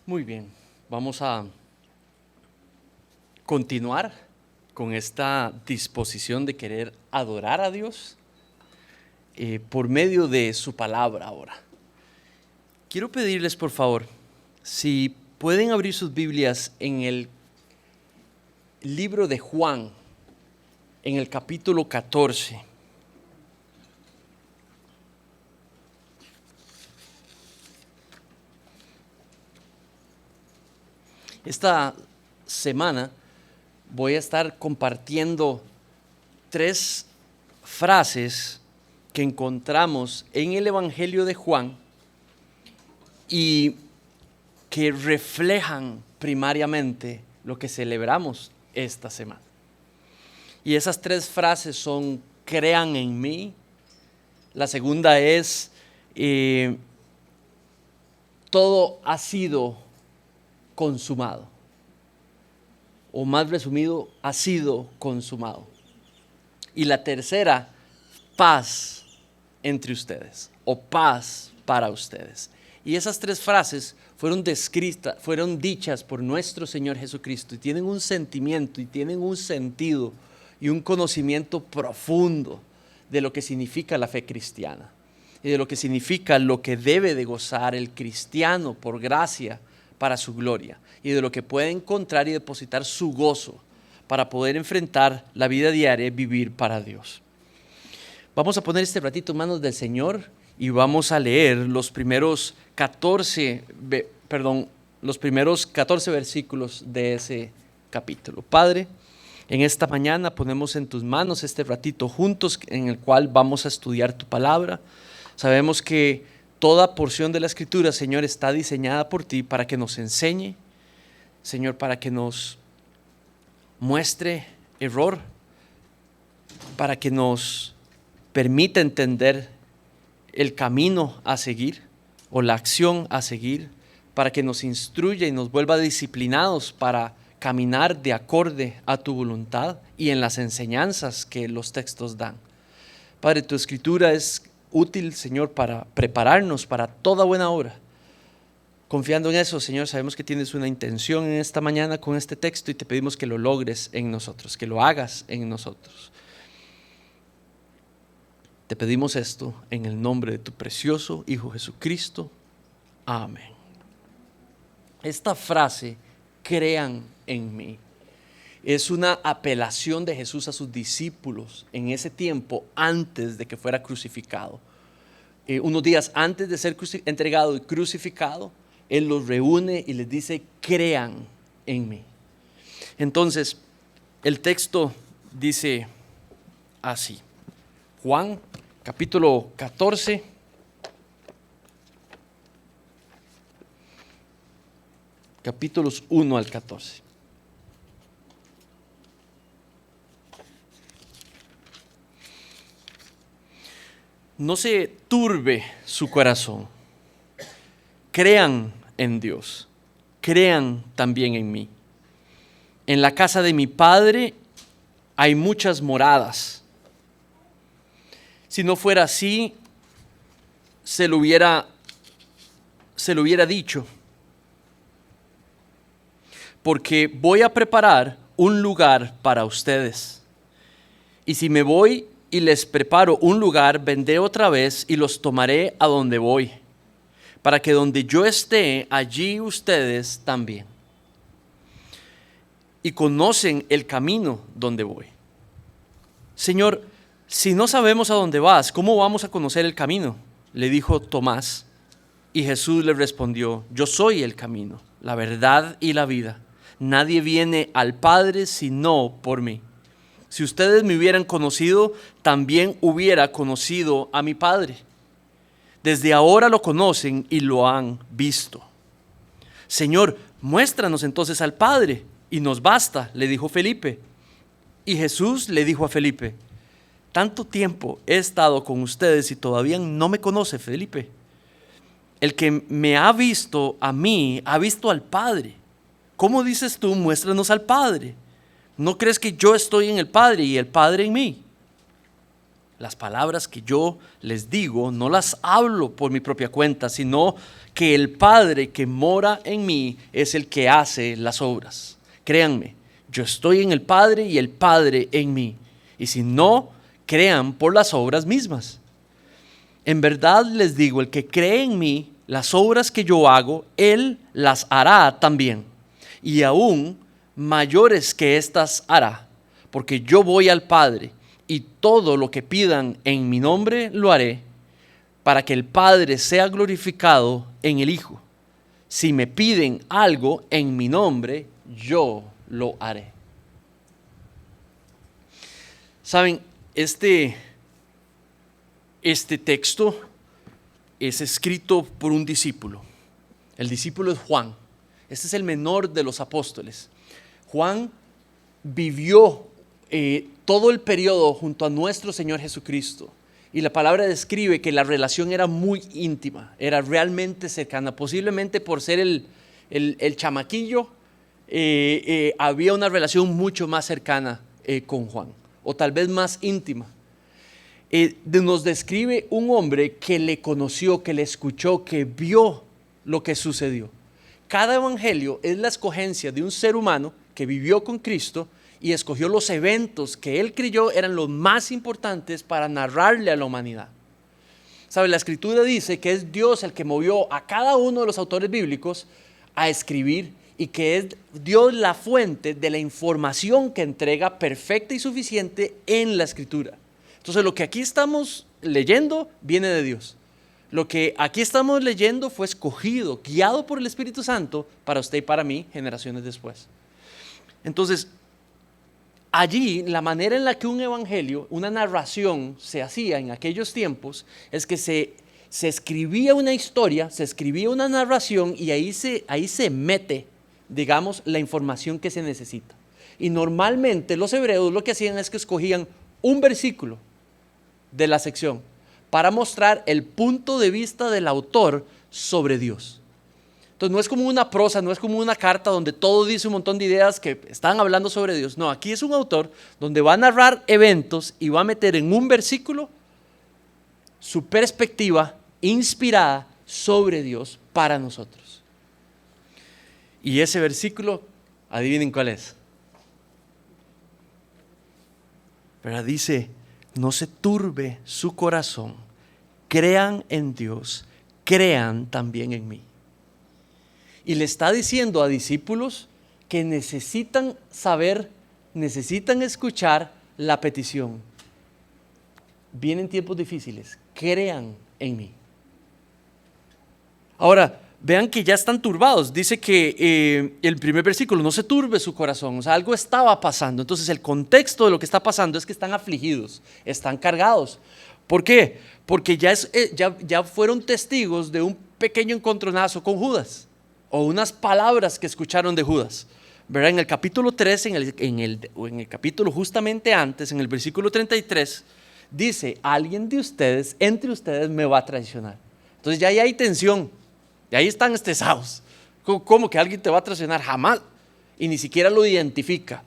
Muy bien, vamos a continuar con esta disposición de querer adorar a Dios por medio de su palabra ahora. Quiero pedirles, por favor, si pueden abrir sus Biblias en el libro de Juan, en el capítulo 14. Esta semana voy a estar compartiendo 3 frases que encontramos en el Evangelio de Juan y que reflejan primariamente lo que celebramos esta semana. Y esas 3 frases son: crean en mí. La segunda es todo ha sido consumado, o más resumido, ha sido consumado. Y la tercera, paz entre ustedes, o paz para ustedes. Y esas 3 frases fueron dichas por nuestro Señor Jesucristo y tienen un sentimiento y tienen un sentido y un conocimiento profundo de lo que significa la fe cristiana y de lo que significa lo que debe de gozar el cristiano por gracia para su gloria, y de lo que puede encontrar y depositar su gozo para poder enfrentar la vida diaria y vivir para Dios. Vamos a poner este ratito en manos del Señor y vamos a leer los primeros 14 versículos de ese capítulo. Padre, en esta mañana ponemos en tus manos este ratito juntos en el cual vamos a estudiar tu palabra. Sabemos que toda porción de la Escritura, Señor, está diseñada por ti para que nos enseñe, Señor, para que nos muestre error, para que nos permita entender el camino a seguir o la acción a seguir, para que nos instruya y nos vuelva disciplinados para caminar de acorde a tu voluntad y en las enseñanzas que los textos dan. Padre, tu Escritura es útil, Señor, para prepararnos para toda buena obra. Confiando en eso, Señor, sabemos que tienes una intención en esta mañana con este texto y te pedimos que lo logres en nosotros, que lo hagas en nosotros. Te pedimos esto en el nombre de tu precioso Hijo Jesucristo. Amén. Esta frase, crean en mí, es una apelación de Jesús a sus discípulos en ese tiempo antes de que fuera crucificado. Unos días antes de ser entregado y crucificado, Él los reúne y les dice: crean en mí. Entonces, el texto dice así. Juan, capítulo 14, capítulos 1 al 14. No se turbe su corazón. Crean en Dios. Crean también en mí. En la casa de mi Padre hay muchas moradas. Si no fuera así, se lo hubiera dicho. Porque voy a preparar un lugar para ustedes. Y si me voy y les preparo un lugar, vendré otra vez y los tomaré a donde voy, para que donde yo esté, allí ustedes también. Y conocen el camino donde voy. Señor, si no sabemos a dónde vas, ¿cómo vamos a conocer el camino?, le dijo Tomás. Y Jesús le respondió: yo soy el camino, la verdad y la vida. Nadie viene al Padre sino por mí. Si ustedes me hubieran conocido, también hubiera conocido a mi Padre. Desde ahora lo conocen y lo han visto. Señor, muéstranos entonces al Padre y nos basta, le dijo Felipe. Y Jesús le dijo a Felipe: tanto tiempo he estado con ustedes y todavía no me conoce, Felipe. El que me ha visto a mí, ha visto al Padre. ¿Cómo dices tú, muéstranos al Padre? ¿No crees que yo estoy en el Padre y el Padre en mí? Las palabras que yo les digo no las hablo por mi propia cuenta, sino que el Padre que mora en mí es el que hace las obras. Créanme, yo estoy en el Padre y el Padre en mí. Y si no, crean por las obras mismas. En verdad les digo, el que cree en mí, las obras que yo hago, él las hará también. Y aún mayores que estas hará, porque yo voy al Padre, y todo lo que pidan en mi nombre lo haré, para que el Padre sea glorificado en el Hijo. Si me piden algo en mi nombre, yo lo haré. Saben, este texto es escrito por un discípulo. El discípulo es Juan. Este es el menor de los apóstoles. Juan vivió todo el periodo junto a nuestro Señor Jesucristo. Y la palabra describe que la relación era muy íntima, era realmente cercana. Posiblemente por ser el chamaquillo, había una relación mucho más cercana con Juan, o tal vez más íntima. Nos describe un hombre que le conoció, que le escuchó, que vio lo que sucedió. Cada evangelio es la escogencia de un ser humano que vivió con Cristo y escogió los eventos que él creyó eran los más importantes para narrarle a la humanidad. ¿Sabe? La Escritura dice que es Dios el que movió a cada uno de los autores bíblicos a escribir y que es Dios la fuente de la información que entrega perfecta y suficiente en la Escritura. Entonces lo que aquí estamos leyendo viene de Dios. Lo que aquí estamos leyendo fue escogido, guiado por el Espíritu Santo para usted y para mí generaciones después. Entonces, allí la manera en la que un evangelio, una narración se hacía en aquellos tiempos es que se escribía una historia, se escribía una narración y ahí se mete, digamos, la información que se necesita. Y normalmente los hebreos lo que hacían es que escogían un versículo de la sección para mostrar el punto de vista del autor sobre Dios. Entonces no es como una prosa, no es como una carta donde todo dice un montón de ideas que están hablando sobre Dios. No, aquí es un autor donde va a narrar eventos y va a meter en un versículo su perspectiva inspirada sobre Dios para nosotros. Y ese versículo, adivinen cuál es. Pero dice, no se turbe su corazón, crean en Dios, crean también en mí. Y le está diciendo a discípulos que necesitan saber, necesitan escuchar la petición. Vienen tiempos difíciles, crean en mí. Ahora, vean que ya están turbados. Dice que el primer versículo, no se turbe su corazón. O sea, algo estaba pasando. Entonces el contexto de lo que está pasando es que están afligidos, están cargados. ¿Por qué? Porque ya fueron testigos de un pequeño encontronazo con Judas. O unas palabras que escucharon de Judas. ¿Verdad? En el capítulo 3, en el capítulo justamente antes, en el versículo 33, dice, alguien de ustedes, entre ustedes me va a traicionar. Entonces ya ahí hay tensión, ya ahí están estresados. ¿Cómo que alguien te va a traicionar? Jamás. Y ni siquiera lo identifica.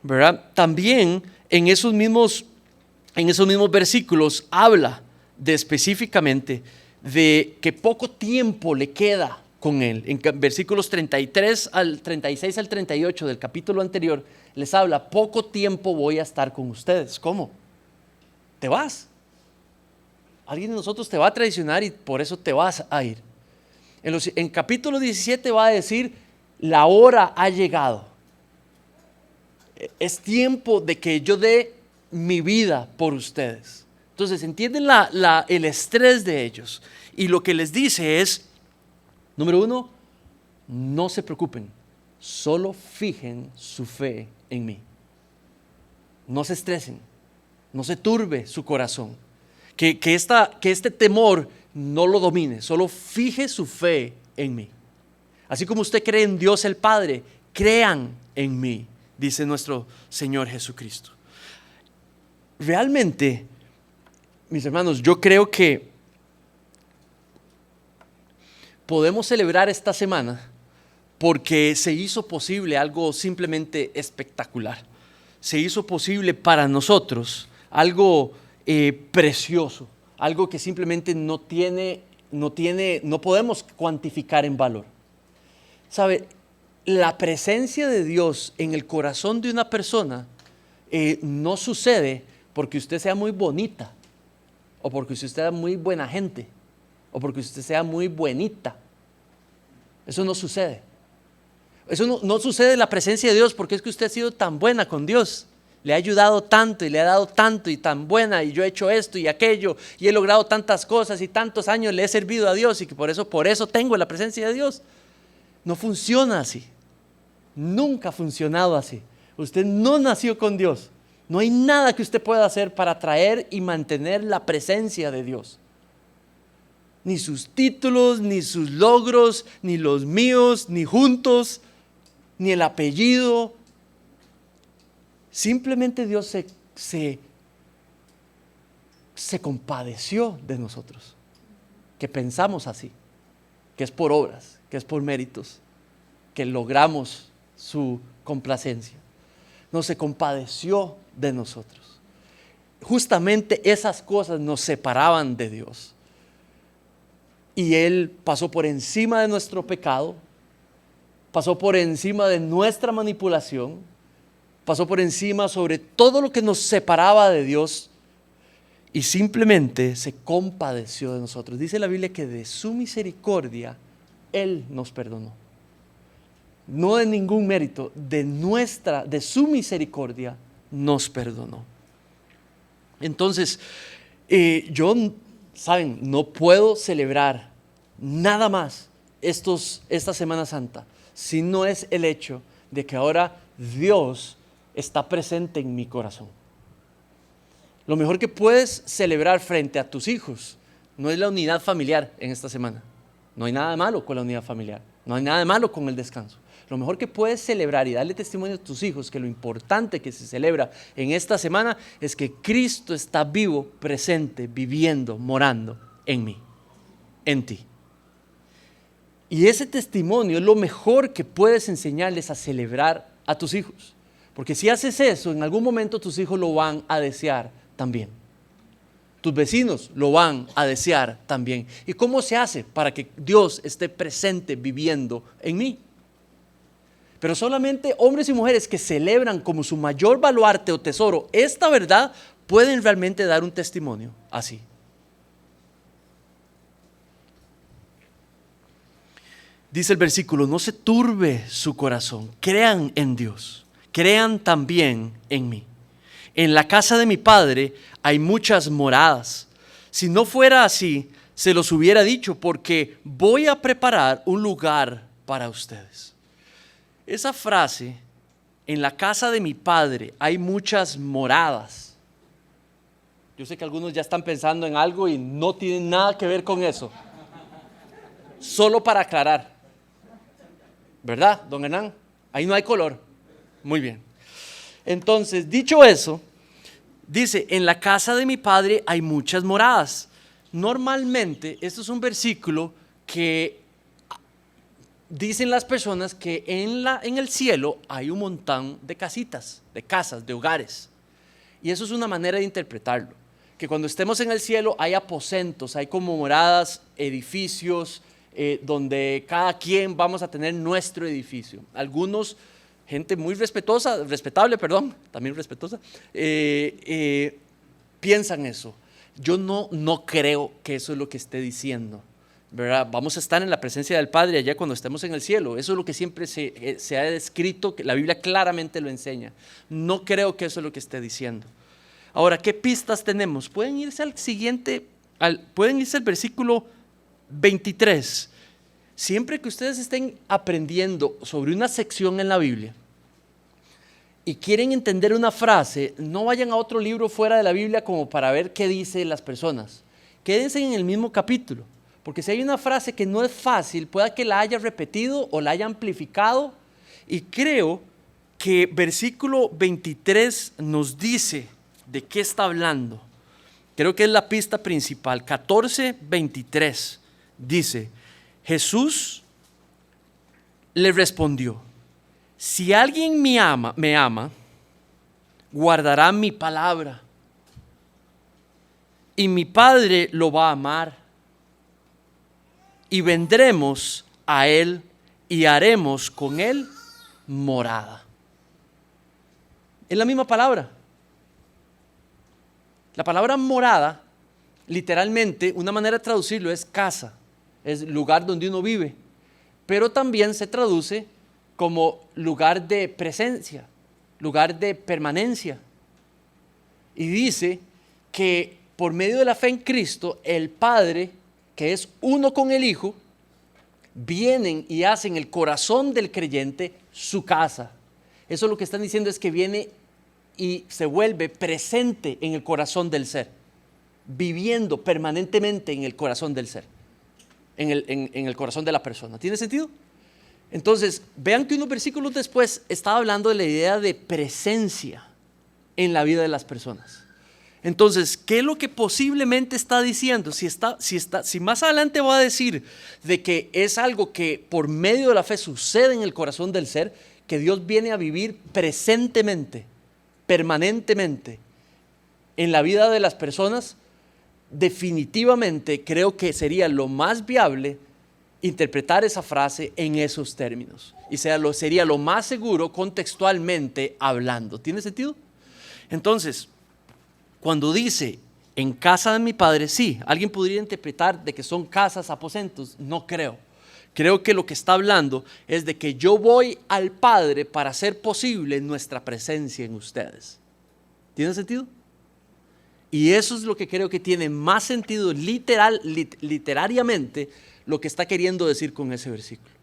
¿Verdad? También en esos mismos versículos habla específicamente de que poco tiempo le queda con él. En versículos 36 al 38 del capítulo anterior les habla, poco tiempo voy a estar con ustedes. ¿Cómo? Te vas. Alguien de nosotros te va a traicionar y por eso te vas a ir. En capítulo 17 va a decir, la hora ha llegado. Es tiempo de que yo dé mi vida por ustedes. Entonces entienden el estrés de ellos. Y lo que les dice es, número 1, no se preocupen, solo fijen su fe en mí. No se estresen, no se turbe su corazón. Que este temor no lo domine, solo fije su fe en mí. Así como usted cree en Dios el Padre, crean en mí, dice nuestro Señor Jesucristo. Realmente, mis hermanos, yo creo que podemos celebrar esta semana porque se hizo posible algo simplemente espectacular. Se hizo posible para nosotros algo precioso, algo que simplemente no podemos cuantificar en valor. ¿Sabe? La presencia de Dios en el corazón de una persona no sucede porque usted sea muy bonita, o porque usted sea muy buena gente, o porque usted sea muy buenita. Eso no sucede. Eso no sucede en la presencia de Dios porque es que usted ha sido tan buena con Dios. Le ha ayudado tanto y le ha dado tanto y tan buena, y yo he hecho esto y aquello y he logrado tantas cosas y tantos años le he servido a Dios y que por eso tengo la presencia de Dios. No funciona así. Nunca ha funcionado así. Usted no nació con Dios. No hay nada que usted pueda hacer para atraer y mantener la presencia de Dios. Ni sus títulos, ni sus logros, ni los míos, ni juntos, ni el apellido. Simplemente Dios se compadeció de nosotros, que pensamos así, que es por obras, que es por méritos, que logramos su complacencia. No, se compadeció de nosotros. Justamente esas cosas nos separaban de Dios. Y Él pasó por encima de nuestro pecado, pasó por encima de nuestra manipulación, pasó por encima sobre todo lo que nos separaba de Dios y simplemente se compadeció de nosotros. Dice la Biblia que de su misericordia Él nos perdonó. No de ningún mérito, de su misericordia nos perdonó. Entonces, ¿saben? No puedo celebrar nada más esta Semana Santa si no es el hecho de que ahora Dios está presente en mi corazón. Lo mejor que puedes celebrar frente a tus hijos no es la unidad familiar en esta semana. No hay nada de malo con la unidad familiar. No hay nada de malo con el descanso. Lo mejor que puedes celebrar y darle testimonio a tus hijos que lo importante que se celebra en esta semana es que Cristo está vivo, presente, viviendo, morando en mí, en ti. Y ese testimonio es lo mejor que puedes enseñarles a celebrar a tus hijos. Porque si haces eso, en algún momento tus hijos lo van a desear también. Tus vecinos lo van a desear también. ¿Y cómo se hace para que Dios esté presente viviendo en mí? Pero solamente hombres y mujeres que celebran como su mayor baluarte o tesoro esta verdad pueden realmente dar un testimonio así. Dice el versículo: no se turbe su corazón, crean en Dios, crean también en mí. En la casa de mi Padre hay muchas moradas. Si no fuera así, se los hubiera dicho, porque voy a preparar un lugar para ustedes. Esa frase, en la casa de mi Padre hay muchas moradas. Yo sé que algunos ya están pensando en algo y no tienen nada que ver con eso. Solo para aclarar. ¿Verdad, don Hernán? Ahí no hay color. Muy bien. Entonces, dicho eso, dice: en la casa de mi Padre hay muchas moradas. Normalmente, esto es un versículo que dicen las personas que en el cielo hay un montón de casitas, de casas, de hogares. Y eso es una manera de interpretarlo. Que cuando estemos en el cielo hay aposentos, hay como moradas, edificios, donde cada quien vamos a tener nuestro edificio. Algunos, gente muy respetable, también respetuosa, piensan eso. Yo no creo que eso es lo que esté diciendo, ¿verdad? Vamos a estar en la presencia del Padre allá cuando estemos en el cielo. Eso es lo que siempre se ha descrito, que la Biblia claramente lo enseña. No creo que eso es lo que esté diciendo. Ahora, ¿qué pistas tenemos? Pueden irse al siguiente, pueden irse al versículo 23. Siempre que ustedes estén aprendiendo sobre una sección en la Biblia y quieren entender una frase, no vayan a otro libro fuera de la Biblia como para ver qué dicen las personas. Quédense en el mismo capítulo, porque si hay una frase que no es fácil, pueda que la haya repetido o la haya amplificado, y creo que versículo 23 nos dice de qué está hablando. Creo que es la pista principal. 14:23 dice: Jesús le respondió: si alguien me ama, guardará mi palabra. y mi Padre lo va a amar, y vendremos a Él y haremos con Él morada. Es la misma palabra. La palabra morada, literalmente, una manera de traducirlo es casa, es lugar donde uno vive, pero también se traduce como lugar de presencia, lugar de permanencia. Y dice que por medio de la fe en Cristo, el Padre, que es uno con el Hijo, vienen y hacen el corazón del creyente su casa. Eso lo que están diciendo es que viene y se vuelve presente en el corazón del ser, viviendo permanentemente en el corazón del ser, en el corazón de la persona. ¿Tiene sentido? Entonces, vean que unos versículos después estaba hablando de la idea de presencia en la vida de las personas. Entonces, ¿qué es lo que posiblemente está diciendo? Si más adelante va a decir de que es algo que por medio de la fe sucede en el corazón del ser, que Dios viene a vivir presentemente, permanentemente en la vida de las personas, definitivamente creo que sería lo más viable interpretar esa frase en esos términos. Y sería lo más seguro contextualmente hablando. ¿Tiene sentido? Entonces, cuando dice en casa de mi Padre, sí, alguien podría interpretar de que son casas, aposentos. No creo. Creo que lo que está hablando es de que yo voy al Padre para hacer posible nuestra presencia en ustedes. ¿Tiene sentido? Y eso es lo que creo que tiene más sentido literariamente lo que está queriendo decir con ese versículo.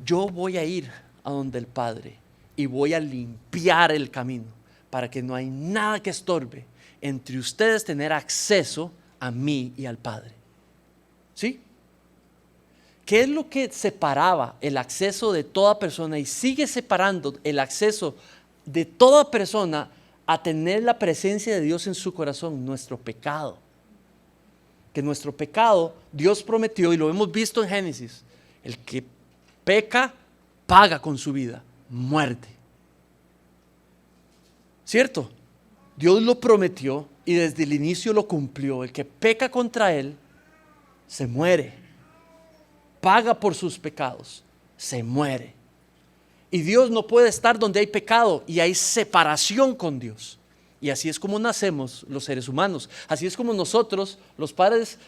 Yo voy a ir a donde el Padre y voy a limpiar el camino para que no hay nada que estorbe entre ustedes tener acceso a mí y al Padre. ¿Sí? ¿Qué es lo que separaba el acceso de toda persona y sigue separando el acceso de toda persona a tener la presencia de Dios en su corazón? Nuestro pecado. Que nuestro pecado, Dios prometió, y lo hemos visto en Génesis, el que peca, paga con su vida, muerte. ¿Cierto? Dios lo prometió y desde el inicio lo cumplió. El que peca contra Él, se muere. Paga por sus pecados, se muere. Y Dios no puede estar donde hay pecado y hay separación con Dios. Y así es como nacemos los seres humanos. Así es como nosotros, los padres,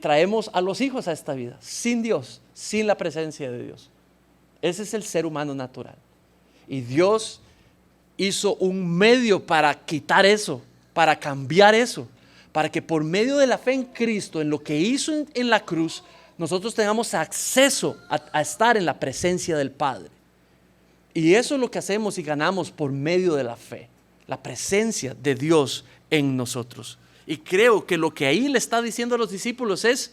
traemos a los hijos a esta vida, sin Dios, sin la presencia de Dios. Ese es el ser humano natural. Y Dios hizo un medio para quitar eso, para cambiar eso, para que por medio de la fe en Cristo, en lo que hizo en la cruz, nosotros tengamos acceso a estar en la presencia del Padre. Y eso es lo que hacemos y ganamos por medio de la fe, la presencia de Dios en nosotros. Y creo que lo que ahí le está diciendo a los discípulos es: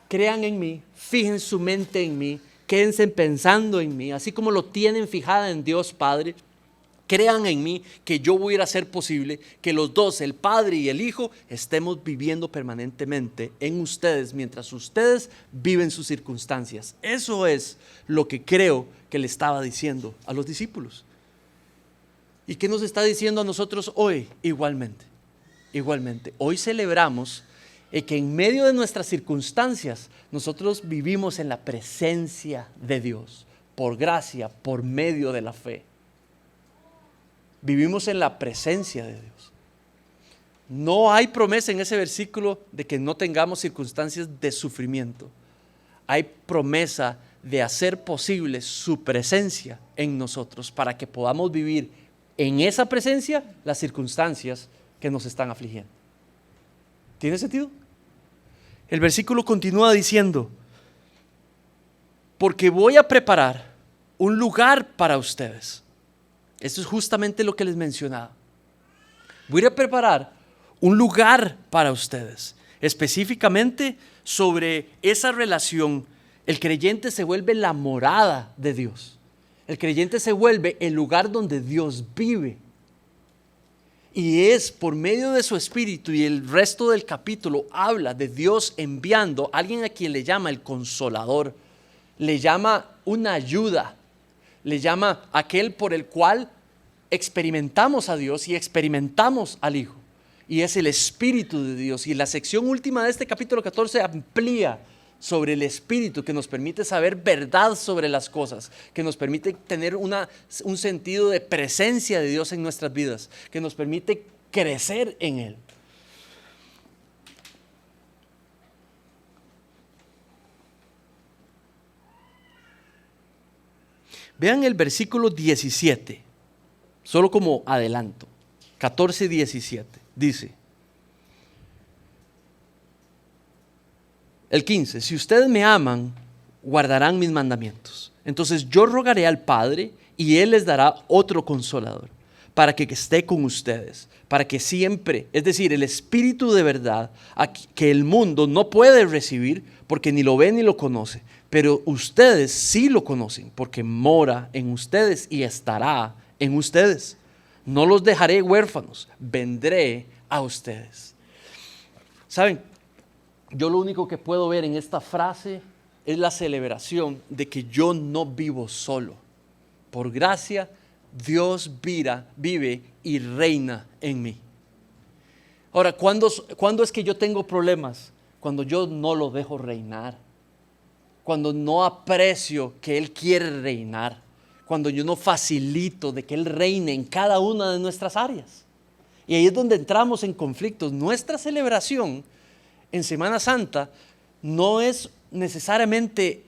crean en mí, fijen su mente en mí, quédense pensando en mí, así como lo tienen fijada en Dios Padre. Crean en mí que yo voy a ir a hacer posible que los dos, el Padre y el Hijo, estemos viviendo permanentemente en ustedes mientras ustedes viven sus circunstancias. Eso es lo que creo que le estaba diciendo a los discípulos. ¿Y qué nos está diciendo a nosotros hoy? Igualmente. Hoy celebramos que en medio de nuestras circunstancias nosotros vivimos en la presencia de Dios, por gracia, por medio de la fe. Vivimos en la presencia de Dios. No hay promesa en ese versículo de que no tengamos circunstancias de sufrimiento. Hay promesa de hacer posible su presencia en nosotros para que podamos vivir en esa presencia las circunstancias que nos están afligiendo. ¿Tiene sentido? El versículo continúa diciendo: porque voy a preparar un lugar para ustedes. Esto es justamente lo que les mencionaba. Voy a preparar un lugar para ustedes. Específicamente sobre esa relación, el creyente se vuelve la morada de Dios. El creyente se vuelve el lugar donde Dios vive. Y es por medio de su espíritu, y el resto del capítulo habla de Dios enviando a alguien a quien le llama el consolador, le llama una ayuda, le llama aquel por el cual experimentamos a Dios y experimentamos al Hijo. y es el Espíritu de Dios. Y la sección última de este capítulo 14 amplía sobre el Espíritu, que nos permite saber verdad sobre las cosas, que nos permite tener un sentido de presencia de Dios en nuestras vidas, que nos permite crecer en Él. Vean el versículo 17, solo como adelanto, 14:17, dice, el 15, si ustedes me aman, guardarán mis mandamientos. Entonces yo rogaré al Padre y Él les dará otro consolador para que esté con ustedes, para que siempre, es decir, el Espíritu de verdad que el mundo no puede recibir porque ni lo ve ni lo conoce, pero ustedes sí lo conocen porque mora en ustedes y estará en ustedes. No los dejaré huérfanos, vendré a ustedes. ¿Saben? Yo lo único que puedo ver en esta frase es la celebración de que yo no vivo solo. Por gracia, Dios vive y reina en mí. Ahora, ¿cuándo es que yo tengo problemas? Cuando yo no lo dejo reinar. Cuando no aprecio que Él quiere reinar. Cuando yo no facilito de que Él reine en cada una de nuestras áreas. Y ahí es donde entramos en conflictos. Nuestra celebración en Semana Santa no es necesariamente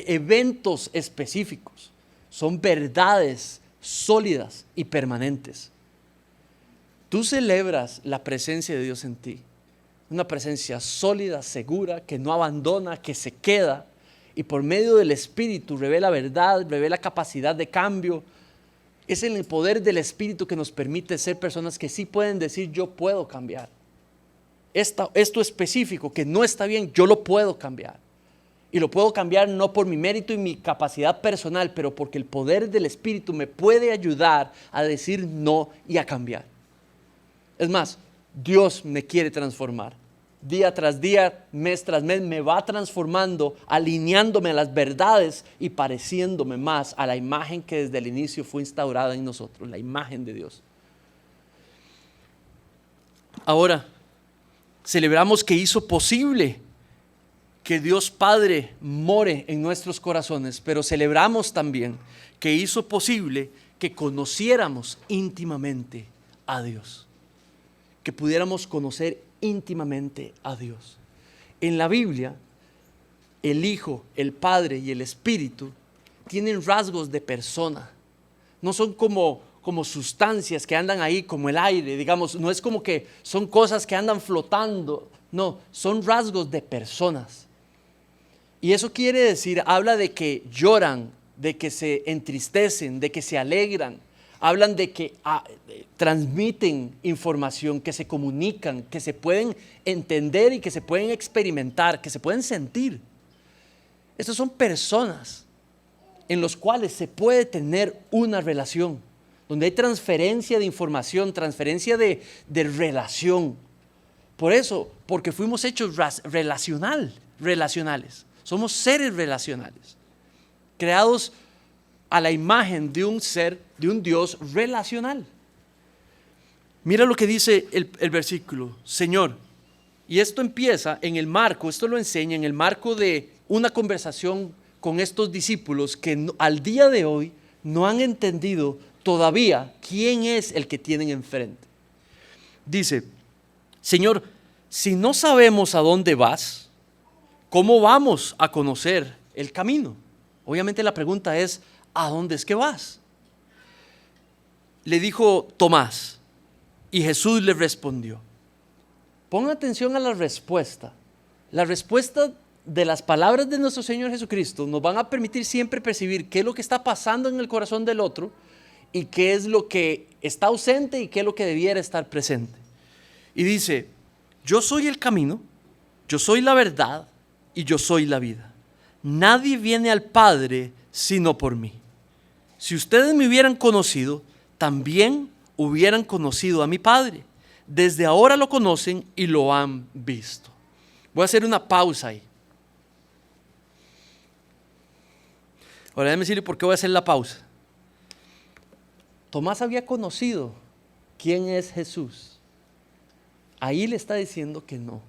eventos específicos, son verdades sólidas y permanentes. Tú celebras la presencia de Dios en ti, una presencia sólida, segura, que no abandona, que se queda, y por medio del Espíritu revela verdad, revela capacidad de cambio. Es el poder del Espíritu que nos permite ser personas que sí pueden decir: yo puedo cambiar. Esto específico que no está bien, yo lo puedo cambiar. Y lo puedo cambiar no por mi mérito y mi capacidad personal, pero porque el poder del Espíritu me puede ayudar a decir no y a cambiar. Es más, Dios me quiere transformar. Día tras día, mes tras mes, me va transformando, alineándome a las verdades y pareciéndome más a la imagen que desde el inicio fue instaurada en nosotros, la imagen de Dios. Ahora, celebramos que hizo posible que Dios Padre more en nuestros corazones, pero celebramos también que hizo posible que conociéramos íntimamente a Dios, que pudiéramos conocer íntimamente a Dios. En la Biblia, el Hijo, el Padre y el Espíritu tienen rasgos de persona, no son como sustancias que andan ahí como el aire, digamos, no es como que son cosas que andan flotando, no, son rasgos de personas. Y eso quiere decir, habla de que lloran, de que se entristecen, de que se alegran, hablan de que transmiten información, que se comunican, que se pueden entender y que se pueden experimentar, que se pueden sentir. Estas son personas en las cuales se puede tener una relación, donde hay transferencia de información, transferencia de relación. Por eso, porque fuimos hechos relacionales. Somos seres relacionales, creados a la imagen de un ser, de un Dios relacional. Mira lo que dice el versículo: Señor, y esto empieza en el marco, esto lo enseña en el marco de una conversación con estos discípulos que al día de hoy no han entendido todavía quién es el que tienen enfrente. Dice: Señor, si no sabemos a dónde vas, ¿cómo vamos a conocer el camino? Obviamente la pregunta es: ¿a dónde es que vas? Le dijo Tomás, y Jesús le respondió. Ponga atención a la respuesta. La respuesta de las palabras de nuestro Señor Jesucristo nos van a permitir siempre percibir qué es lo que está pasando en el corazón del otro y qué es lo que está ausente y qué es lo que debiera estar presente. Y dice: yo soy el camino, yo soy la verdad y yo soy la vida. Nadie viene al Padre sino por mí. Si ustedes me hubieran conocido, también hubieran conocido a mi Padre. Desde ahora lo conocen y lo han visto. Voy a hacer una pausa ahí. Ahora déjeme decirle por qué voy a hacer la pausa. Tomás había conocido quién es Jesús, ahí le está diciendo que no.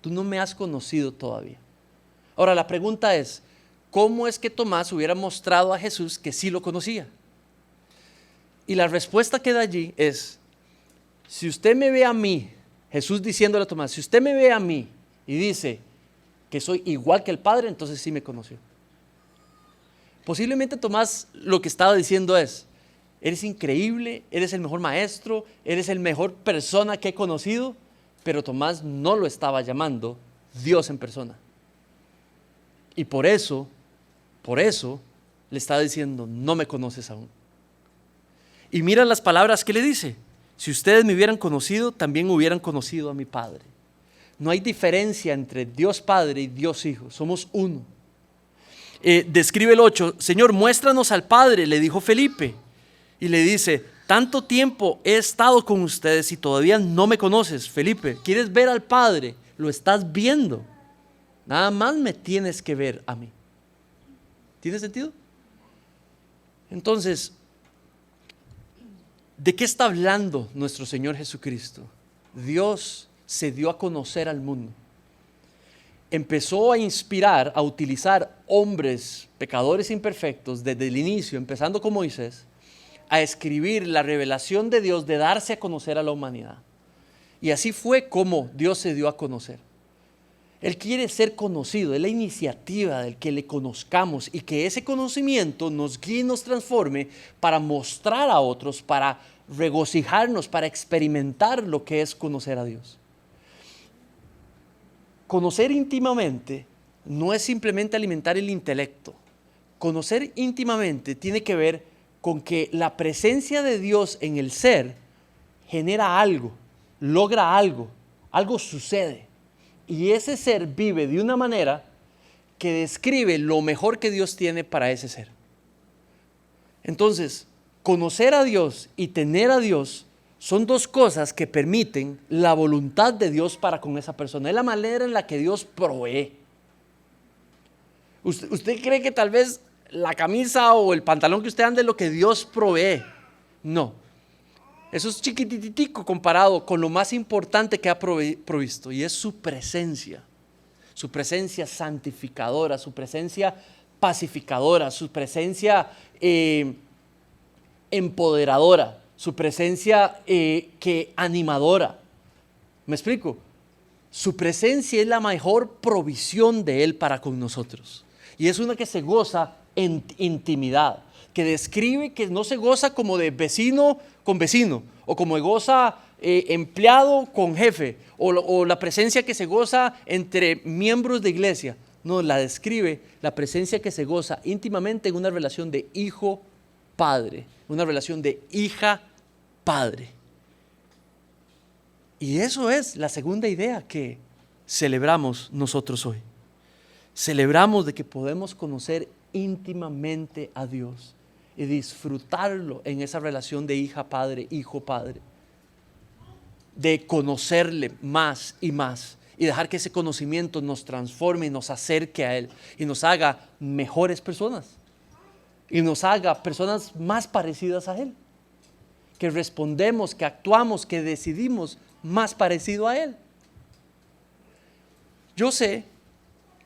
Tú no me has conocido todavía. Ahora la pregunta es, ¿cómo es que Tomás hubiera mostrado a Jesús que sí lo conocía? Y la respuesta que da allí es, si usted me ve a mí, Jesús diciéndole a Tomás, si usted me ve a mí y dice que soy igual que el Padre, entonces sí me conoció. Posiblemente Tomás lo que estaba diciendo es, eres increíble, eres el mejor maestro, eres el mejor persona que he conocido, pero Tomás no lo estaba llamando Dios en persona. Y por eso le está diciendo, no me conoces aún. Y mira las palabras que le dice, si ustedes me hubieran conocido, también hubieran conocido a mi Padre. No hay diferencia entre Dios Padre y Dios Hijo, somos uno. Describe el 8, Señor, muéstranos al Padre, le dijo Felipe. Y le dice, tanto tiempo he estado con ustedes y todavía no me conoces, Felipe. ¿Quieres ver al Padre? Lo estás viendo. Nada más me tienes que ver a mí. ¿Tiene sentido? Entonces, ¿de qué está hablando nuestro Señor Jesucristo? Dios se dio a conocer al mundo. Empezó a inspirar, a utilizar hombres, pecadores imperfectos, desde el inicio, empezando con Moisés, a escribir la revelación de Dios, de darse a conocer a la humanidad. Y así fue como Dios se dio a conocer. Él quiere ser conocido, es la iniciativa del que le conozcamos y que ese conocimiento nos guíe y nos transforme para mostrar a otros, para regocijarnos, para experimentar lo que es conocer a Dios. Conocer íntimamente no es simplemente alimentar el intelecto. Conocer íntimamente tiene que ver con que la presencia de Dios en el ser genera algo, logra algo, algo sucede. Y ese ser vive de una manera que describe lo mejor que Dios tiene para ese ser. Entonces, conocer a Dios y tener a Dios son dos cosas que permiten la voluntad de Dios para con esa persona. Es la manera en la que Dios provee. ¿Usted cree que tal vez la camisa o el pantalón que usted anda es lo que Dios provee? No. Eso es chiquititico comparado con lo más importante que ha provisto, y es su presencia santificadora, su presencia pacificadora, su presencia empoderadora, su presencia que animadora. ¿Me explico? Su presencia es la mejor provisión de Él para con nosotros, y es una que se goza en intimidad, que describe que no se goza como de vecino con vecino, o como de goza empleado con jefe, o la presencia que se goza entre miembros de iglesia. No, la describe la presencia que se goza íntimamente en una relación de hijo-padre, una relación de hija-padre. Y eso es la segunda idea que celebramos nosotros hoy. Celebramos de que podemos conocer íntimamente a Dios y disfrutarlo en esa relación de hija-padre, hijo-padre, de conocerle más y más y dejar que ese conocimiento nos transforme y nos acerque a Él y nos haga mejores personas y nos haga personas más parecidas a Él, que respondemos, que actuamos, que decidimos más parecido a Él. Yo sé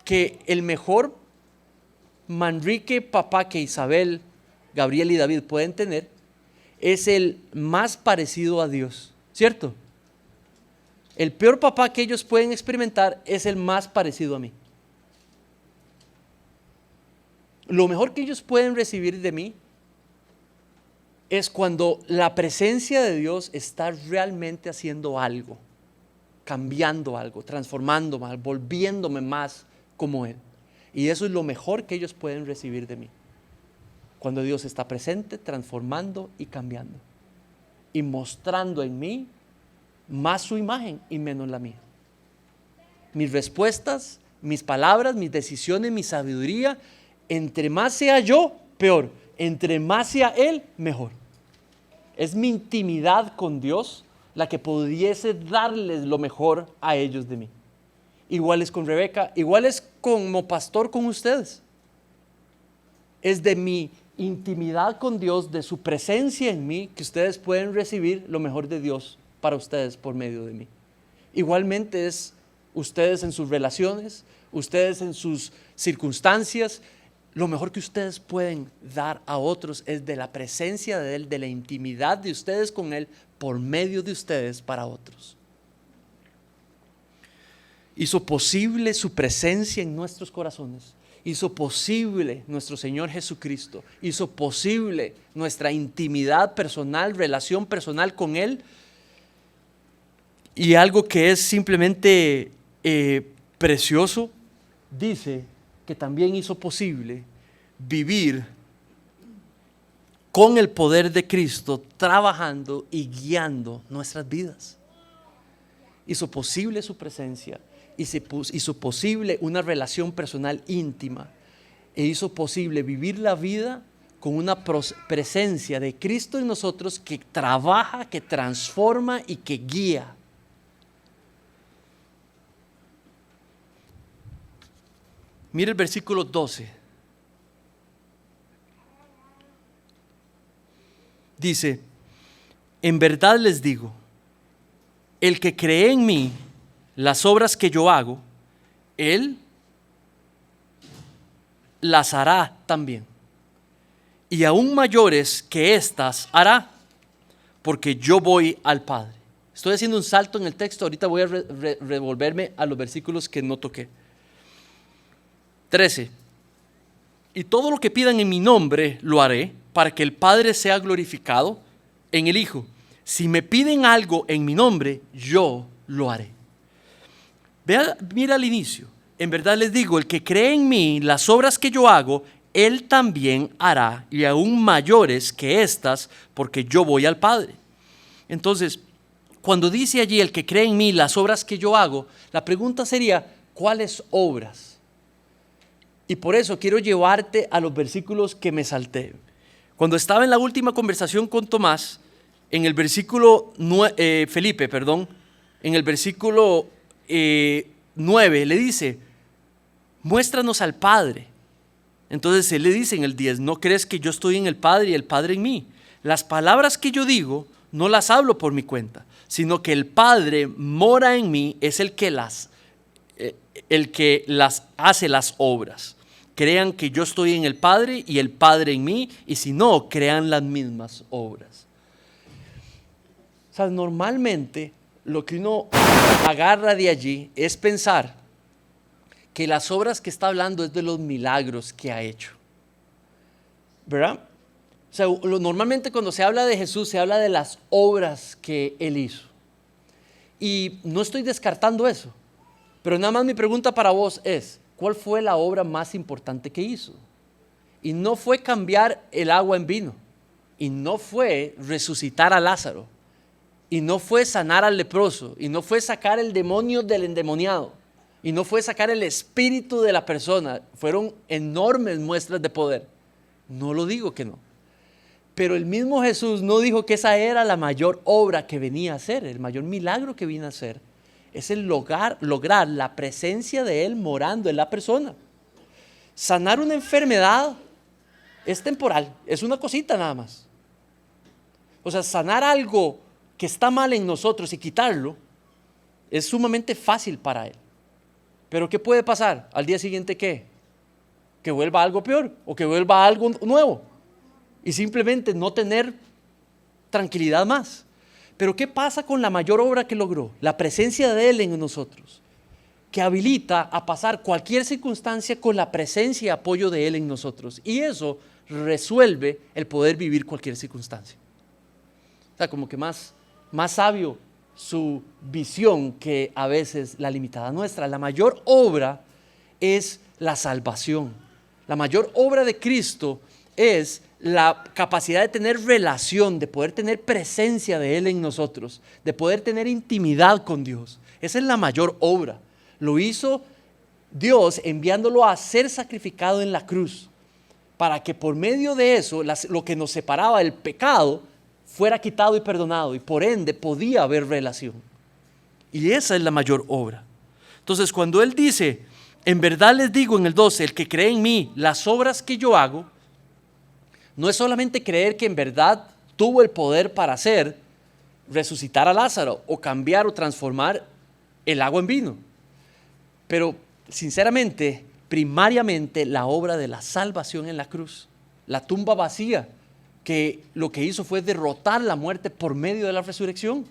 que el mejor Manrique papá que Isabel, Gabriel y David pueden tener es el más parecido a Dios, ¿cierto? El peor papá que ellos pueden experimentar es el más parecido a mí. Lo mejor que ellos pueden recibir de mí es cuando la presencia de Dios está realmente haciendo algo, cambiando algo, transformándome, volviéndome más como Él. Y eso es lo mejor que ellos pueden recibir de mí. Cuando Dios está presente, transformando y cambiando. Y mostrando en mí más su imagen y menos la mía. Mis respuestas, mis palabras, mis decisiones, mi sabiduría, entre más sea yo, peor. Entre más sea Él, mejor. Es mi intimidad con Dios la que pudiese darles lo mejor a ellos de mí. Igual es con Rebeca, igual es como pastor con ustedes. Es de mi intimidad con Dios, de su presencia en mí, que ustedes pueden recibir lo mejor de Dios para ustedes por medio de mí. Igualmente es ustedes en sus relaciones, ustedes en sus circunstancias. Lo mejor que ustedes pueden dar a otros es de la presencia de Él, de la intimidad de ustedes con Él, por medio de ustedes para otros. Hizo posible su presencia en nuestros corazones. Hizo posible nuestro Señor Jesucristo. Hizo posible nuestra intimidad personal, relación personal con Él. Y algo que es simplemente precioso, dice que también hizo posible vivir con el poder de Cristo, trabajando y guiando nuestras vidas. Hizo posible su presencia, hizo posible una relación personal íntima, e hizo posible vivir la vida con una presencia de Cristo en nosotros que trabaja, que transforma y que guía. Mira el versículo 12. Dice, en verdad les digo, el que cree en mí, las obras que yo hago, él las hará también. Y aún mayores que éstas hará, porque yo voy al Padre. Estoy haciendo un salto en el texto, ahorita voy a revolverme a los versículos que no toqué. 13. Y todo lo que pidan en mi nombre lo haré, para que el Padre sea glorificado en el Hijo. Si me piden algo en mi nombre, yo lo haré. Mira al inicio. En verdad les digo, el que cree en mí, las obras que yo hago, él también hará, y aún mayores que estas, porque yo voy al Padre. Entonces, cuando dice allí el que cree en mí, las obras que yo hago, la pregunta sería, ¿cuáles obras? Y por eso quiero llevarte a los versículos que me salté. Cuando estaba en la última conversación con Tomás, en el versículo Felipe, en el versículo 9 le dice, muéstranos al Padre. Entonces él le dice en el 10, ¿no crees que yo estoy en el Padre y el Padre en mí? Las palabras que yo digo no las hablo por mi cuenta, sino que el Padre mora en mí, es el que las hace las obras. Crean que yo estoy en el Padre y el Padre en mí, y si no, crean las mismas obras. O sea, normalmente lo que uno agarra de allí es pensar que las obras que está hablando es de los milagros que ha hecho, ¿verdad? O sea, normalmente cuando se habla de Jesús se habla de las obras que Él hizo. Y no estoy descartando eso, pero nada más mi pregunta para vos es, ¿cuál fue la obra más importante que hizo? Y no fue cambiar el agua en vino, y no fue resucitar a Lázaro, y no fue sanar al leproso, y no fue sacar el demonio del endemoniado, y no fue sacar el espíritu de la persona. Fueron enormes muestras de poder. No lo digo que no. Pero el mismo Jesús no dijo que esa era la mayor obra que venía a hacer, el mayor milagro que vino a hacer. Es el lograr la presencia de Él morando en la persona. Sanar una enfermedad es temporal, es una cosita nada más. O sea, sanar algo que está mal en nosotros y quitarlo es sumamente fácil para Él. Pero ¿qué puede pasar? Al día siguiente, ¿qué? Que vuelva algo peor o que vuelva algo nuevo y simplemente no tener tranquilidad más. Pero ¿qué pasa con la mayor obra que logró? La presencia de Él en nosotros, que habilita a pasar cualquier circunstancia con la presencia y apoyo de Él en nosotros. Y eso resuelve el poder vivir cualquier circunstancia. O sea, como que más sabio su visión que a veces la limitada nuestra. La mayor obra es la salvación. La mayor obra de Cristo es la capacidad de tener relación, de poder tener presencia de Él en nosotros, de poder tener intimidad con Dios. Esa es la mayor obra. Lo hizo Dios enviándolo a ser sacrificado en la cruz, para que por medio de eso, lo que nos separaba del pecado, fuera quitado y perdonado, y por ende podía haber relación. Y esa es la mayor obra. Entonces, cuando Él dice, en verdad les digo en el 12, el que cree en mí, las obras que yo hago, No es solamente creer que en verdad tuvo el poder para hacer, resucitar a Lázaro o cambiar o transformar el agua en vino. Pero sinceramente, primariamente la obra de la salvación en la cruz, la tumba vacía, que lo que hizo fue derrotar la muerte por medio de la resurrección.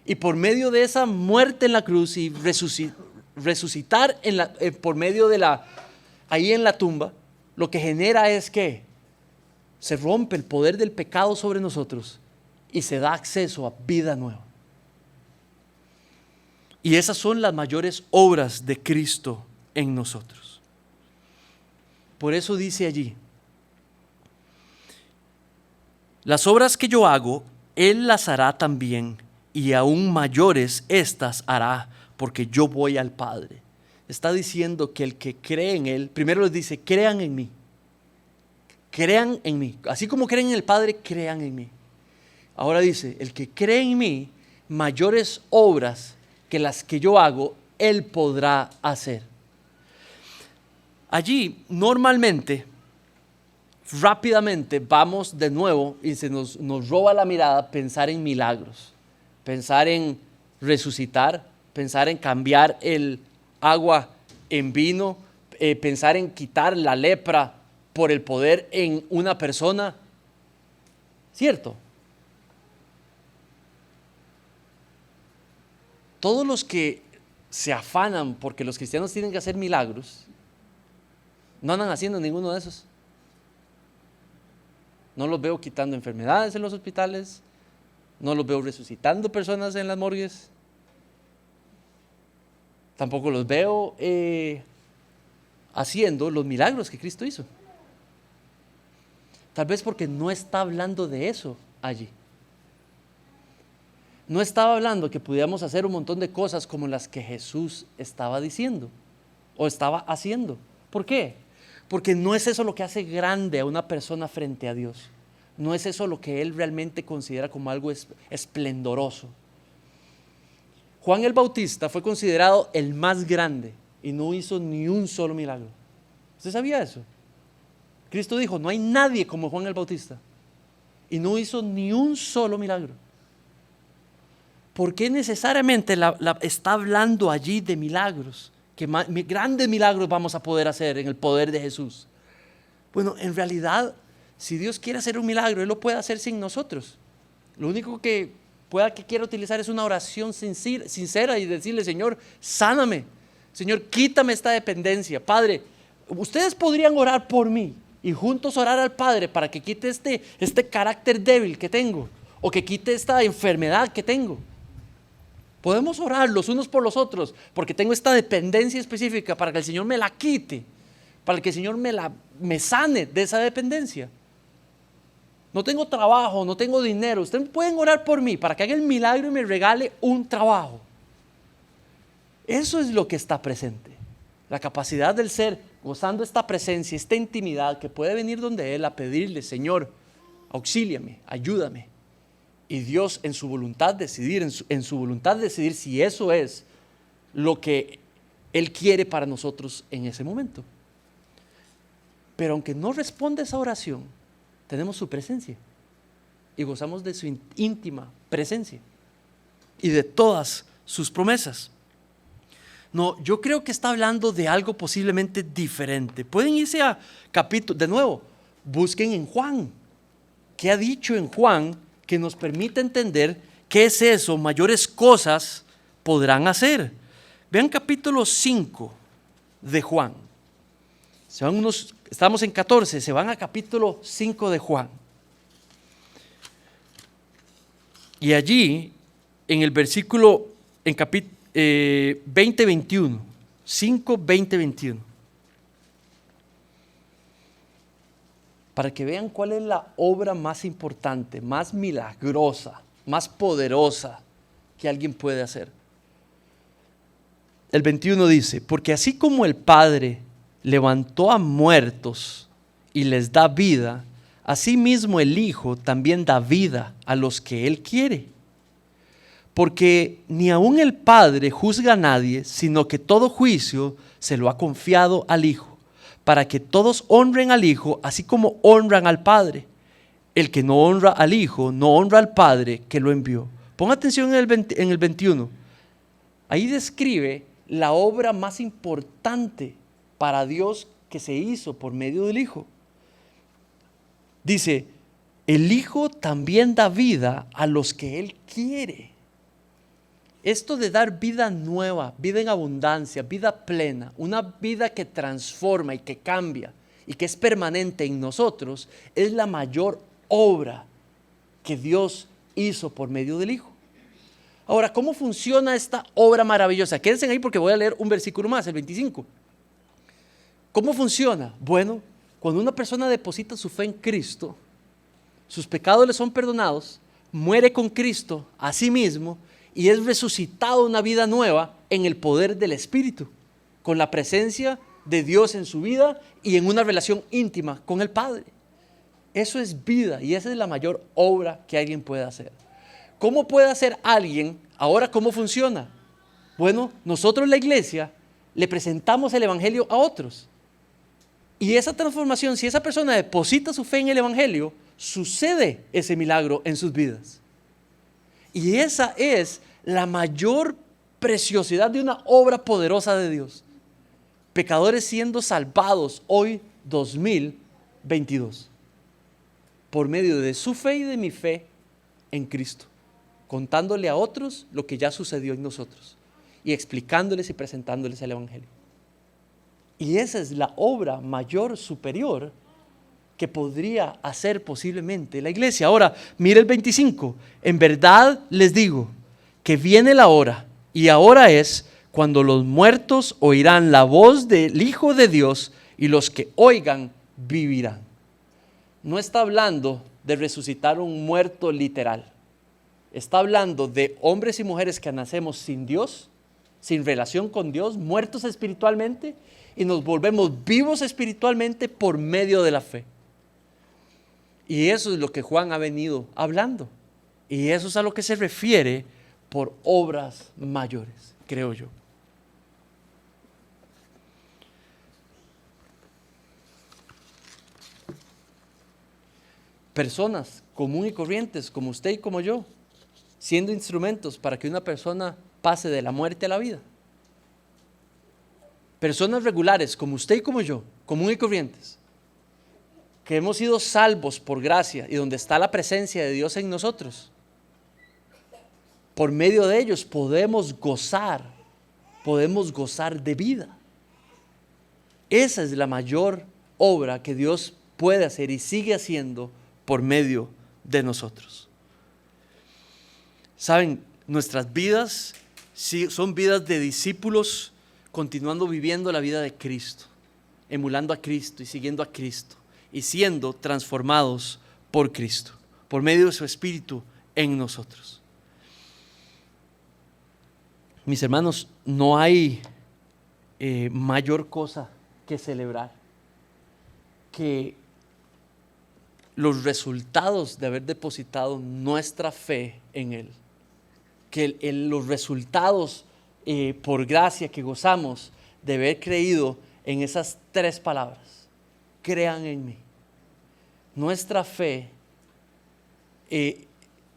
Y por medio de esa muerte en la cruz y resucitar por medio de ahí en la tumba, lo que genera es que se rompe el poder del pecado sobre nosotros y se da acceso a vida nueva. Y esas son las mayores obras de Cristo en nosotros. Por eso dice allí: las obras que yo hago, Él las hará también, y aún mayores estas hará, porque yo voy al Padre. Está diciendo que el que cree en Él, primero les dice: crean en mí. Crean en mí. Así como creen en el Padre, crean en mí. Ahora dice: el que cree en mí, mayores obras que las que yo hago, Él podrá hacer. Allí, normalmente, rápidamente vamos de nuevo y se nos roba la mirada pensar en milagros, pensar en resucitar, pensar en cambiar el agua en vino, pensar en quitar la lepra por el poder en una persona. ¿Cierto? Todos los que se afanan porque los cristianos tienen que hacer milagros, no andan haciendo ninguno de esos. No los veo quitando enfermedades en los hospitales, no los veo resucitando personas en las morgues, tampoco los veo haciendo los milagros que Cristo hizo. Tal vez porque no está hablando de eso allí. No estaba hablando que pudiéramos hacer un montón de cosas como las que Jesús estaba diciendo o estaba haciendo. ¿Por qué? Porque no es eso lo que hace grande a una persona frente a Dios. No es eso lo que Él realmente considera como algo esplendoroso. Juan el Bautista fue considerado el más grande y no hizo ni un solo milagro. ¿Usted sabía eso? Cristo dijo: no hay nadie como Juan el Bautista, y no hizo ni un solo milagro. ¿Por qué necesariamente está hablando allí de milagros? ¿Qué grandes milagros vamos a poder hacer en el poder de Jesús? Bueno, en realidad, si Dios quiere hacer un milagro, Él lo puede hacer sin nosotros. Lo único que quiera utilizar es una oración sincera y decirle: Señor, sáname. Señor, quítame esta dependencia. Padre, ustedes podrían orar por mí y juntos orar al Padre para que quite este carácter débil que tengo, o que quite esta enfermedad que tengo. Podemos orar los unos por los otros, porque tengo esta dependencia específica, para que el Señor me la quite, para que el Señor me sane de esa dependencia. No tengo trabajo, no tengo dinero. Ustedes pueden orar por mí para que haga el milagro y me regale un trabajo. Eso es lo que está presente. La capacidad del ser gozando esta presencia, esta intimidad, que puede venir donde Él a pedirle: Señor, auxíliame, ayúdame. Y Dios en su voluntad decidir si eso es lo que Él quiere para nosotros en ese momento. Pero aunque no responda esa oración, tenemos su presencia y gozamos de su íntima presencia y de todas sus promesas. No, yo creo que está hablando de algo posiblemente diferente. Pueden irse a capítulo, de nuevo, busquen en Juan. ¿Qué ha dicho en Juan que nos permite entender qué es eso? Mayores cosas podrán hacer. Vean capítulo 5 de Juan. Estamos en 14, se van a capítulo 5 de Juan. Y allí, en el versículo, en capítulo 20-21, 5-20-21, para que vean cuál es la obra más importante, más milagrosa, más poderosa que alguien puede hacer. El 21 dice: porque así como el Padre levantó a muertos y les da vida, asimismo el Hijo también da vida a los que Él quiere. Porque ni aun el Padre juzga a nadie, sino que todo juicio se lo ha confiado al Hijo, para que todos honren al Hijo, así como honran al Padre. El que no honra al Hijo, no honra al Padre que lo envió. Ponga atención en el 21. Ahí describe la obra más importante para Dios que se hizo por medio del Hijo. Dice, el Hijo también da vida a los que Él quiere. Esto de dar vida nueva, vida en abundancia, vida plena, una vida que transforma y que cambia y que es permanente en nosotros, es la mayor obra que Dios hizo por medio del Hijo. Ahora, ¿cómo funciona esta obra maravillosa? Quédense ahí porque voy a leer un versículo más, el 25. ¿Cómo funciona? Bueno, cuando una persona deposita su fe en Cristo, sus pecados le son perdonados, muere con Cristo a sí mismo y es resucitado una vida nueva en el poder del Espíritu, con la presencia de Dios en su vida y en una relación íntima con el Padre. Eso es vida y esa es la mayor obra que alguien puede hacer. ¿Cómo puede hacer alguien? Ahora, ¿cómo funciona? Bueno, nosotros la iglesia le presentamos el Evangelio a otros. Y esa transformación, si esa persona deposita su fe en el Evangelio, sucede ese milagro en sus vidas. Y esa es la mayor preciosidad de una obra poderosa de Dios. Pecadores siendo salvados hoy 2022 por medio de su fe y de mi fe en Cristo, contándole a otros lo que ya sucedió en nosotros y explicándoles y presentándoles el Evangelio. Y esa es la obra mayor, superior, que podría hacer posiblemente la iglesia. Ahora, mire el 25. En verdad les digo que viene la hora, y ahora es cuando los muertos oirán la voz del Hijo de Dios, y los que oigan vivirán. No está hablando de resucitar un muerto literal. Está hablando de hombres y mujeres que nacemos sin Dios, sin relación con Dios, muertos espiritualmente, y nos volvemos vivos espiritualmente por medio de la fe. Y eso es lo que Juan ha venido hablando. Y eso es a lo que se refiere por obras mayores, creo yo. Personas común y corrientes como usted y como yo, siendo instrumentos para que una persona pase de la muerte a la vida. Personas regulares como usted y como yo, común y corrientes, que hemos sido salvos por gracia y donde está la presencia de Dios en nosotros. Por medio de ellos podemos gozar de vida. Esa es la mayor obra que Dios puede hacer y sigue haciendo por medio de nosotros. Saben, nuestras vidas son vidas de discípulos continuando viviendo la vida de Cristo, emulando a Cristo y siguiendo a Cristo y siendo transformados por Cristo, por medio de su Espíritu en nosotros. Mis hermanos, no hay mayor cosa que celebrar que los resultados de haber depositado nuestra fe en Él, que los resultados por gracia que gozamos de haber creído en esas 3 palabras: crean en mí. Nuestra fe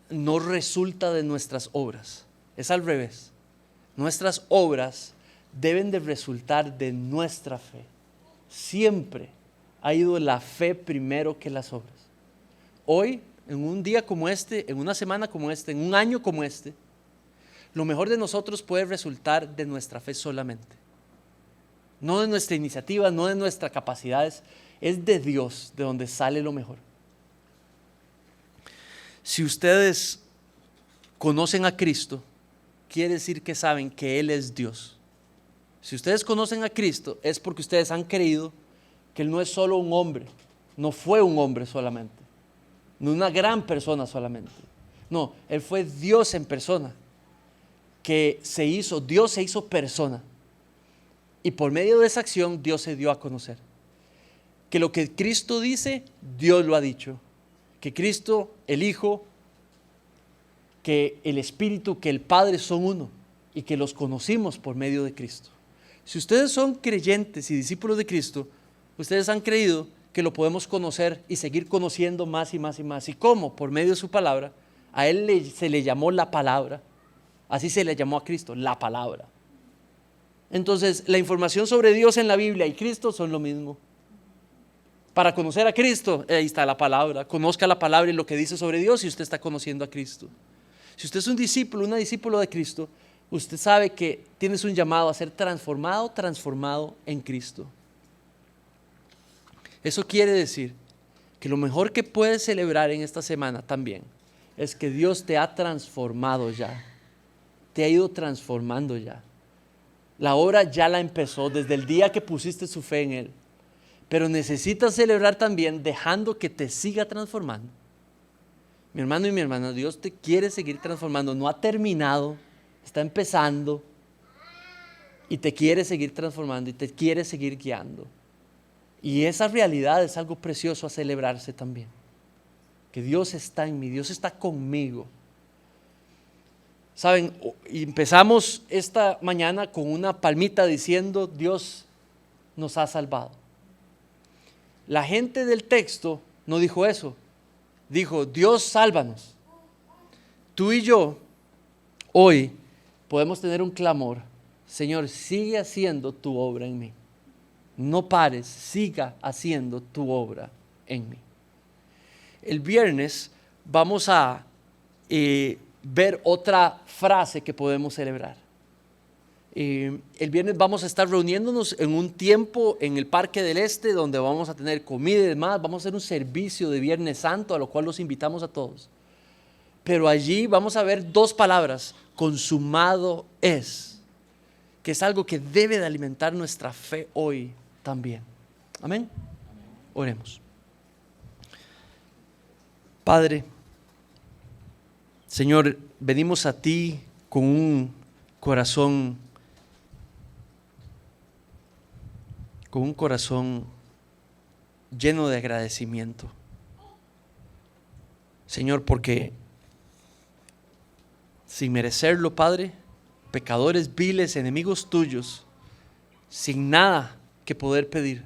no resulta de nuestras obras, es al revés. Nuestras obras deben de resultar de nuestra fe. Siempre ha ido la fe primero que las obras. Hoy, en un día como este, en una semana como este, en un año como este, lo mejor de nosotros puede resultar de nuestra fe solamente. No de nuestra iniciativa, no de nuestras capacidades, es de Dios de donde sale lo mejor. Si ustedes conocen a Cristo, quiere decir que saben que Él es Dios. Si ustedes conocen a Cristo, es porque ustedes han creído que Él no es solo un hombre, no fue un hombre solamente, no una gran persona solamente. No, Él fue Dios en persona, Dios se hizo persona. Y por medio de esa acción, Dios se dio a conocer. Que lo que Cristo dice, Dios lo ha dicho. Que Cristo, el Hijo, que el Espíritu, que el Padre son uno y que los conocimos por medio de Cristo. Si ustedes son creyentes y discípulos de Cristo, Ustedes han creído que lo podemos conocer y seguir conociendo más y más y más. ¿Y cómo? Por medio de su palabra. A Él se le llamó la palabra. Así se le llamó a Cristo, la palabra. Entonces, la información sobre Dios en la Biblia y Cristo son lo mismo. Para conocer a Cristo, ahí está la palabra. Conozca la palabra y lo que dice sobre Dios y usted está conociendo a Cristo. Si usted es un discípulo, una discípula de Cristo, usted sabe que tienes un llamado a ser transformado en Cristo. Eso quiere decir que lo mejor que puedes celebrar en esta semana también es que Dios te ha transformado ya. Te ha ido transformando ya. La obra ya la empezó desde el día que pusiste su fe en Él. Pero necesitas celebrar también dejando que te siga transformando. Mi hermano y mi hermana, Dios te quiere seguir transformando. No ha terminado, está empezando. Y te quiere seguir transformando y te quiere seguir guiando. Y esa realidad es algo precioso a celebrarse también. Que Dios está en mí, Dios está conmigo. Saben, empezamos esta mañana con una palmita diciendo Dios nos ha salvado. La gente del texto no dijo eso, dijo Dios sálvanos. Tú y yo hoy podemos tener un clamor, Señor, sigue haciendo tu obra en mí. No pares, siga haciendo tu obra en mí. El viernes vamos a ver otra frase que podemos celebrar. El viernes vamos a estar reuniéndonos en un tiempo en el Parque del Este donde vamos a tener comida y demás. Vamos a hacer un servicio de Viernes Santo a lo cual los invitamos a todos. Pero allí vamos a ver dos palabras, consumado es, que es algo que debe de alimentar nuestra fe hoy también. Amén. Oremos. Padre, Señor, venimos a ti con un corazón lleno de agradecimiento. Señor, porque sin merecerlo, Padre, pecadores viles, enemigos tuyos, sin nada que poder pedir,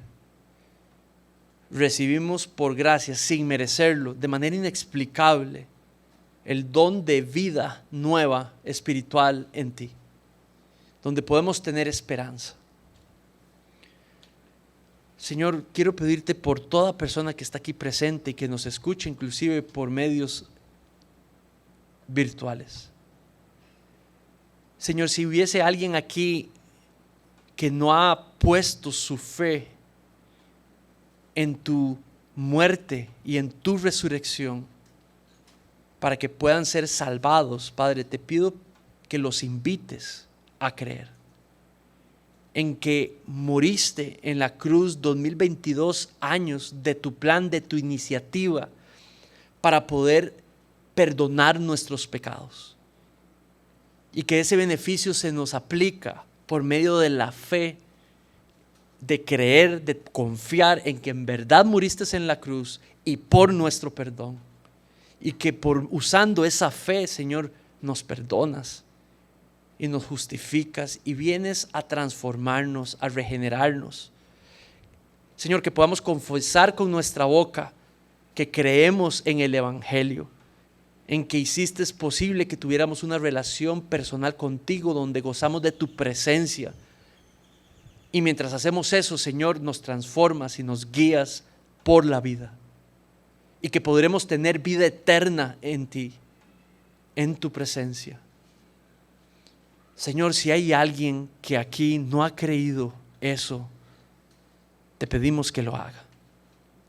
recibimos por gracia, sin merecerlo, de manera inexplicable, el don de vida nueva espiritual en ti, donde podemos tener esperanza. Señor, quiero pedirte por toda persona que está aquí presente y que nos escuche, inclusive por medios virtuales. Señor, si hubiese alguien aquí que no ha puesto su fe en tu muerte y en tu resurrección para que puedan ser salvados, Padre, te pido que los invites a creer en que moriste en la cruz 2022 años de tu plan, de tu iniciativa para poder perdonar nuestros pecados y que ese beneficio se nos aplica por medio de la fe, de creer, de confiar en que en verdad moriste en la cruz y por nuestro perdón. Y que usando esa fe, Señor, nos perdonas y nos justificas y vienes a transformarnos, a regenerarnos. Señor, que podamos confesar con nuestra boca que creemos en el Evangelio, en que hiciste posible que tuviéramos una relación personal contigo donde gozamos de tu presencia. Y mientras hacemos eso, Señor, nos transformas y nos guías por la vida. Y que podremos tener vida eterna en ti, en tu presencia. Señor, si hay alguien que aquí no ha creído eso, te pedimos que lo haga,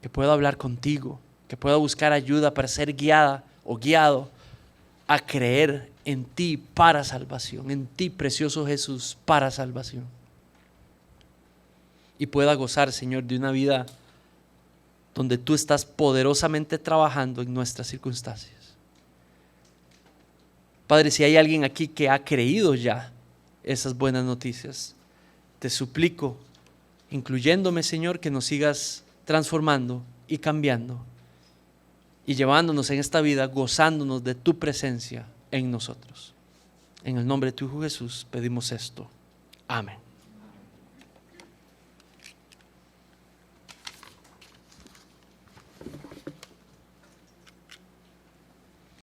que pueda hablar contigo, que pueda buscar ayuda para ser guiada o guiado a creer en ti para salvación, en ti, precioso Jesús, para salvación. Y pueda gozar, Señor, de una vida donde tú estás poderosamente trabajando en nuestras circunstancias. Padre, si hay alguien aquí que ha creído ya esas buenas noticias, te suplico, incluyéndome, Señor, que nos sigas transformando y cambiando y llevándonos en esta vida, gozándonos de tu presencia en nosotros. En el nombre de tu Hijo Jesús pedimos esto. Amén.